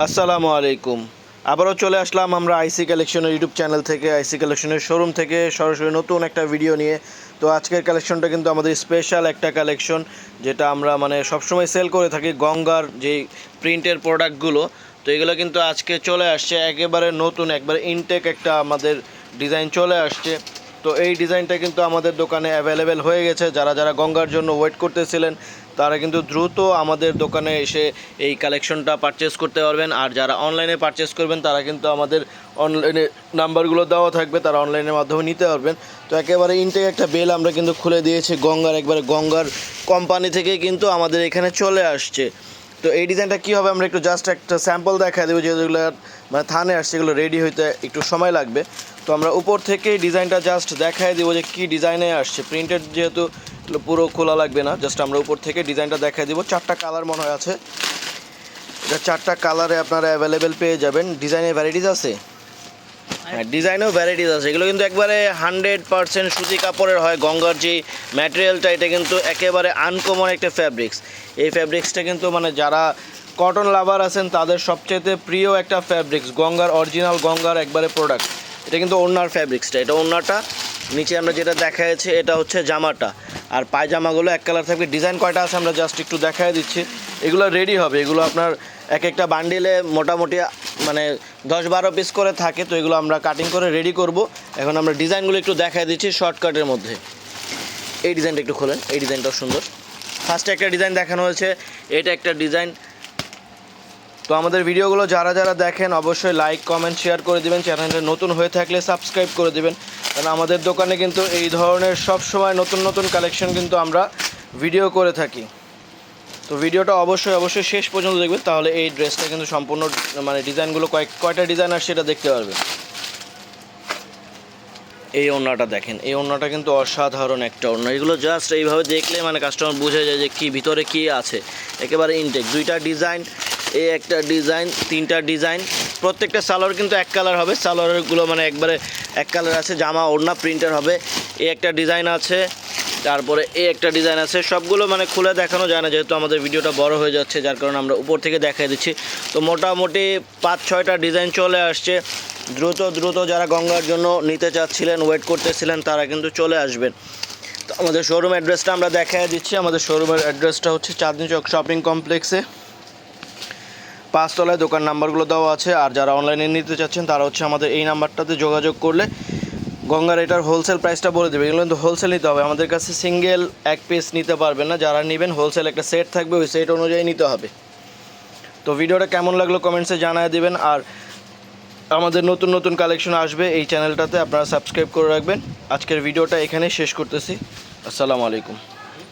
আসসালামু আলাইকুম। আবারও চলে আসলাম আমরা আইসি কালেকশনের ইউটিউব চ্যানেল থেকে, আইসি কালেকশনের শোরুম থেকে সরাসরি নতুন একটা ভিডিও নিয়ে। তো আজকের কালেকশনটা কিন্তু আমাদের স্পেশাল একটা কালেকশন, যেটা আমরা সবসময় সেল করে থাকি, গঙ্গার যেই প্রিন্টের প্রোডাক্টগুলো। তো এগুলো কিন্তু আজকে চলে আসছে একেবারে নতুন, একবারে ইনটেক একটা আমাদের ডিজাইন চলে আসছে। তো এই ডিজাইনটা কিন্তু আমাদের দোকানে অ্যাভেলেবেল হয়ে গেছে। যারা যারা গঙ্গার জন্য ওয়েট করতেছিলেন তারা কিন্তু দ্রুত আমাদের দোকানে এসে এই কালেকশনটা পারচেস করতে পারবেন। আর যারা অনলাইনে পারচেস করবেন তারা কিন্তু আমাদের অনলাইনে নাম্বারগুলো দেওয়া থাকবে, তারা অনলাইনের মাধ্যমে নিতে পারবেন। তো একেবারে ইনটেক একটা বেল আমরা কিন্তু খুলে দিয়েছি গঙ্গার, একবারে গঙ্গার কোম্পানি থেকে কিন্তু আমাদের এখানে চলে আসছে। তো এই ডিজাইনটা কী হবে আমরা একটু জাস্ট একটা স্যাম্পল দেখা দেবো, যেগুলো থানে আসছে এগুলো রেডি হইতে একটু সময় লাগবে। তো আমরা উপর থেকে ডিজাইনটা জাস্ট দেখাই দেবো যে কী ডিজাইনে আসছে। প্রিন্টেড যেহেতু পুরো খোলা লাগবে না, জাস্ট আমরা উপর থেকে ডিজাইনটা দেখাই দেবো। 4টা কালার মনে হয় আছে, এটা 4টা কালারে আপনারা অ্যাভেলেবেল পেয়ে যাবেন। ডিজাইনের ভ্যারাইটিস আছে, হ্যাঁ ডিজাইনেও ভ্যারাইটিস আছে। এগুলো কিন্তু একবারে 100% সুতি কাপড়ের হয়। গঙ্গার যে ম্যাটেরিয়ালটা এটা কিন্তু একেবারে আনকমন একটা ফ্যাব্রিক্স। এই ফ্যাব্রিক্সটা কিন্তু যারা কটন লাভার আছেন তাদের সবচেয়ে প্রিয় একটা ফ্যাব্রিক্স, গঙ্গার অরিজিনাল গঙ্গার একবারে প্রোডাক্ট। এটা কিন্তু ওড়নার ফ্যাব্রিক্সটা, এটা ওড়নাটা। নিচে আমরা যেটা দেখা যাচ্ছে এটা হচ্ছে জামাটা, আর পায়জামাগুলো এক কালার থাকবে। ডিজাইন কয়টা আছে আমরা জাস্ট একটু দেখাই দিচ্ছি। এগুলো রেডি হবে, এগুলো আপনার এক একটা বান্ডিলে মোটামুটি 10-12 পিস করে থাকে। তো এগুলো আমরা কাটিং করে রেডি করব। এখন আমরা ডিজাইনগুলো একটু দেখাই দিচ্ছি শর্টকাটের মধ্যে। এই ডিজাইনটা একটু খোলেন, এই ডিজাইনটাও সুন্দর। ফার্স্টে একটা ডিজাইন দেখানো হয়েছে, এটা একটা ডিজাইন। তো আমাদের ভিডিওগুলো যারা যারা দেখেন অবশ্যই লাইক কমেন্ট শেয়ার করে দিবেন। চ্যানেলটা নতুন হয়ে থাকলে সাবস্ক্রাইব করে দিবেন, কারণ আমাদের দোকানে কিন্তু এই ধরনের সব সময় নতুন নতুন কালেকশন কিন্তু আমরা ভিডিও করে থাকি। তো ভিডিওটা অবশ্যই শেষ পর্যন্ত দেখবেন, তাহলে এই ড্রেসটা কিন্তু সম্পূর্ণ ডিজাইনগুলো কয়টা ডিজাইন আসছে সেটা দেখতে পারবেন। এই ওড়নাটা দেখেন, এই ওড়নাটা কিন্তু অসাধারণ একটা ওড়না। এগুলো জাস্ট এইভাবে দেখলে কাস্টমার বুঝে যায় যে কি ভিতরে কি আছে। একেবারে ইনটেক। 2টা ডিজাইন, এই একটা ডিজাইন, 3টা ডিজাইন। প্রত্যেকটা সালোয়ার কিন্তু এক কালার হবে। সালোয়ারগুলো একবারে এক কালার আছে। জামা ওড়না প্রিন্টার হবে। এই একটা ডিজাইন আছে, তারপরে এই একটা ডিজাইন আছে। সবগুলো খুলে দেখানো যায় না, যেহেতু আমাদের ভিডিওটা বড় হয়ে যাচ্ছে, যার কারণে আমরা উপর থেকে দেখাই দিচ্ছি। তো মোটামুটি 5-6টা ডিজাইন চলে আসছে। দ্রুত যারা গঙ্গার জন্য নিতে চাচ্ছিলেন, ওয়েট করতেছিলেন, তারা কিন্তু চলে আসবেন। তো আমাদের শোরুম অ্যাড্রেসটা আমরা দেখাই দিচ্ছি। আমাদের শোরুমের অ্যাড্রেসটা হচ্ছে চাঁদনী চক শপিং কমপ্লেক্সে 5 তলায়। দোকান নাম্বারগুলো দেওয়া আছে। আর যারা অনলাইনে নিতে চাচ্ছেন তারা হচ্ছে আমাদের এই নাম্বারটাতে যোগাযোগ করলে গঙ্গার এটার হোলসেল প্রাইসটা বলে দেবে। এগুলো কিন্তু হোলসেল নিতে হবে, আমাদের কাছে সিঙ্গেল এক পিস নিতে পারবেন না। যারা নেবেন হোলসেল একটা সেট থাকবে, ওই সেট অনুযায়ী নিতে হবে। তো ভিডিওটা কেমন লাগলো কমেন্টসে জানায় দিবেন। আর আমাদের নতুন নতুন কালেকশন আসবে এই চ্যানেলটাতে, আপনারা সাবস্ক্রাইব করে রাখবেন। আজকের ভিডিওটা এখানেই শেষ করতেছি। আসসালামু আলাইকুম।